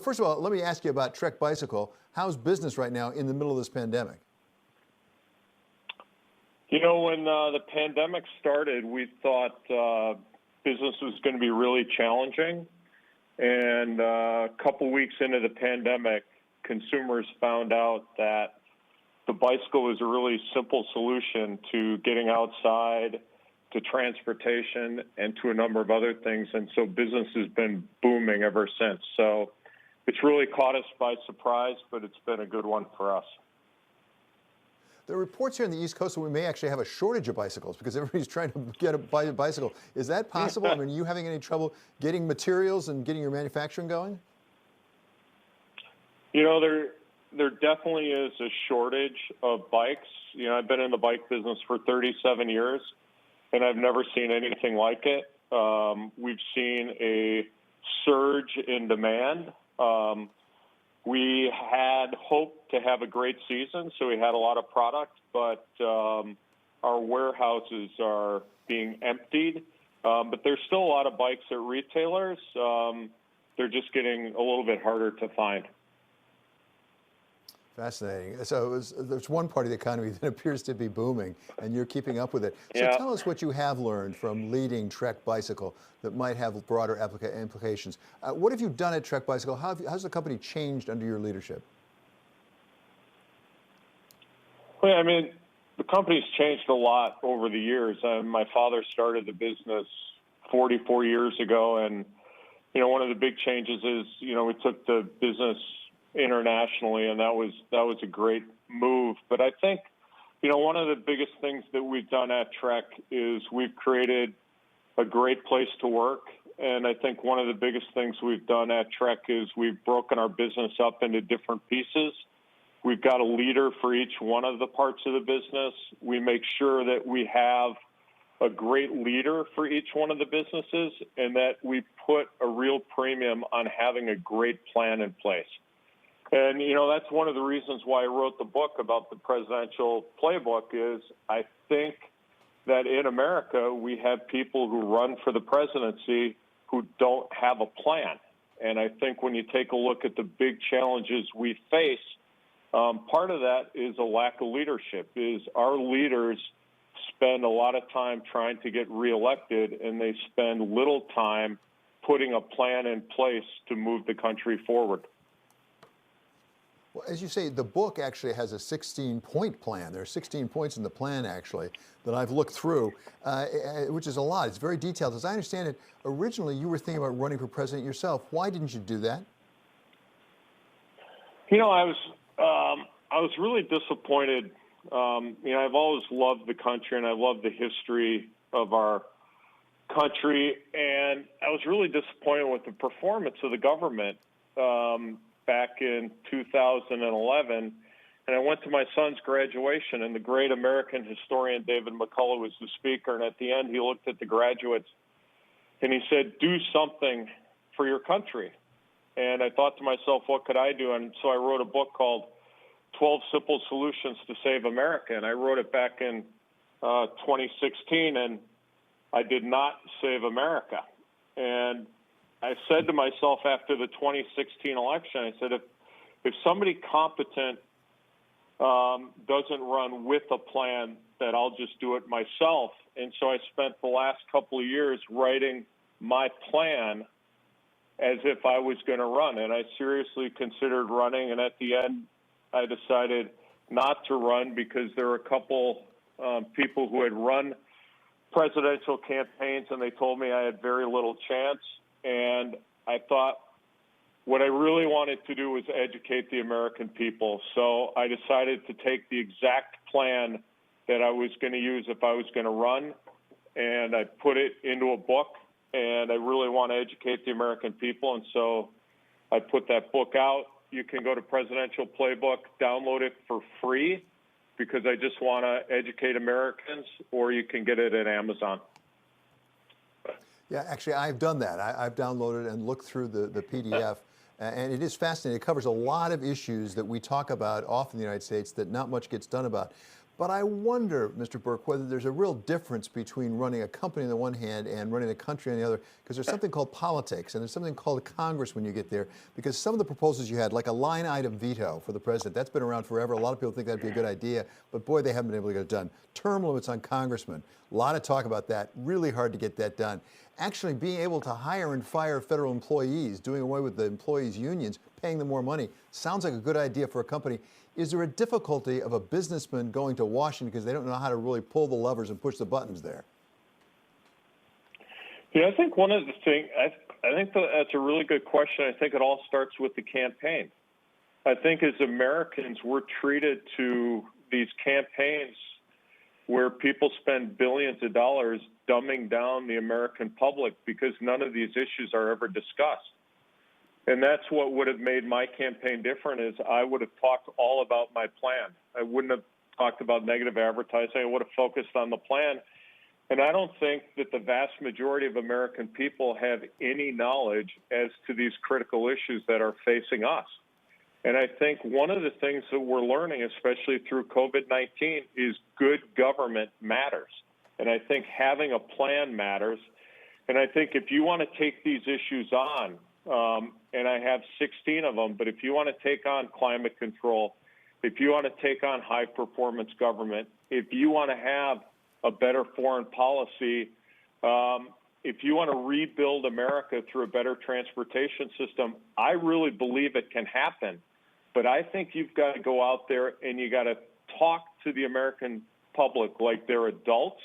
First of all, let me ask you about Trek Bicycle. How's business right now in the middle of this pandemic? You know, when the pandemic started, we thought business was going to be really challenging. And a couple weeks into the pandemic, consumers found out that the bicycle was a really simple solution to getting outside, to transportation, and to a number of other things. And so business has been booming ever since. So it's really caught us by surprise, but it's been a good one for us. There are reports here on the East Coast that we may actually have a shortage of bicycles because everybody's trying to buy a bicycle. Is that possible? I mean, are you having any trouble getting materials and getting your manufacturing going? You know, there definitely is a shortage of bikes. You know, I've been in the bike business for 37 years, and I've never seen anything like it. We've seen a surge in demand. We had hoped to have a great season, so we had a lot of product, but our warehouses are being emptied. But there's still a lot of bikes at retailers. They're just getting a little bit harder to find. Fascinating. So there's one part of the economy that appears to be booming, and you're keeping up with it. So Yeah. Tell us what you have learned from leading Trek Bicycle that might have broader implications. What have you done at Trek Bicycle? How's the company changed under your leadership? Well, I mean, the company's changed a lot over the years. My father started the business 44 years ago, and, you know, one of the big changes is, you know, we took the business internationally, and that was a great move. But I think, you know, one of the biggest things that we've done at Trek is we've created a great place to work. And I think one of the biggest things we've done at Trek is we've broken our business up into different pieces. We've got a leader for each one of the parts of the business. We make sure that we have a great leader for each one of the businesses, and that we put a real premium on having a great plan in place. And, you know, that's one of the reasons why I wrote the book about the presidential playbook is I think that in America, we have people who run for the presidency who don't have a plan. And I think when you take a look at the big challenges we face, part of that is a lack of leadership, is our leaders spend a lot of time trying to get reelected, and they spend little time putting a plan in place to move the country forward. Well, as you say, the book actually has a 16-point plan. There are 16 points in the plan, actually, that I've looked through, which is a lot. It's very detailed. As I understand it, originally you were thinking about running for president yourself. Why didn't you do that? You know, I was really disappointed. You know, I've always loved the country, and I love the history of our country, and I was really disappointed with the performance of the government back in 2011, and I went to my son's graduation, and the great American historian David McCullough was the speaker, and at the end he looked at the graduates and he said, "Do something for your country." And I thought to myself, what could I do? And so I wrote a book called 12 Simple Solutions to Save America, and I wrote it back in 2016, and I did not save America. And I said to myself after the 2016 election, I said, if somebody competent doesn't run with a plan, that I'll just do it myself. And so I spent the last couple of years writing my plan as if I was going to run. And I seriously considered running, and at the end, I decided not to run because there were a couple people who had run presidential campaigns, and they told me I had very little chance. And I thought what I really wanted to do was educate the American people. So I decided to take the exact plan that I was going to use if I was going to run, and I put it into a book, and I really want to educate the American people. And so I put that book out. You can go to Presidential Playbook, download it for free, because I just want to educate Americans, or you can get it at Amazon. Yeah, actually, I've done that. I've downloaded and looked through the PDF, and it is fascinating. It covers a lot of issues that we talk about often in the United States that not much gets done about. But I wonder, Mr. Burke, whether there's a real difference between running a company on the one hand and running the country on the other, because there's something called politics and there's something called Congress when you get there, because some of the proposals you had, like a line item veto for the president, that's been around forever. A lot of people think that'd be a good idea, but boy, they haven't been able to get it done. Term limits on congressmen, a lot of talk about that, really hard to get that done. Actually being able to hire and fire federal employees, doing away with the employees' unions, paying them more money, sounds like a good idea for a company. Is there a difficulty of a businessman going to Washington because they don't know how to really pull the levers and push the buttons there? Yeah, I think one of the things, I think that's a really good question. I think it all starts with the campaign. I think as Americans, we're treated to these campaigns where people spend billions of dollars dumbing down the American public because none of these issues are ever discussed. And that's what would have made my campaign different is I would have talked all about my plan. I wouldn't have talked about negative advertising. I would have focused on the plan. And I don't think that the vast majority of American people have any knowledge as to these critical issues that are facing us. And I think one of the things that we're learning, especially through COVID-19, is good government matters. And I think having a plan matters. And I think if you want to take these issues on, and I have 16 of them, but if you want to take on climate control, if you want to take on high-performance government, if you want to have a better foreign policy, if you want to rebuild America through a better transportation system, I really believe it can happen. But I think you've got to go out there and you got to talk to the American public like they're adults.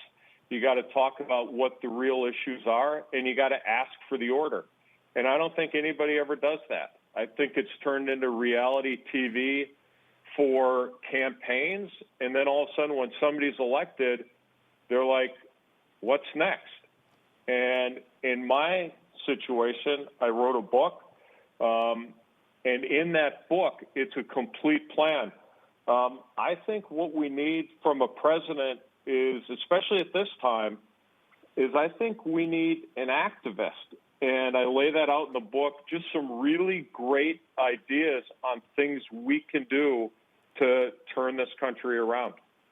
You got to talk about what the real issues are, and you got to ask for the order. And I don't think anybody ever does that. I think it's turned into reality TV for campaigns, and then all of a sudden when somebody's elected, they're like, what's next? And in my situation, I wrote a book, and in that book, it's a complete plan. I think what we need from a president is, especially at this time, is I think we need an activist. And I lay that out in the book, just some really great ideas on things we can do to turn this country around.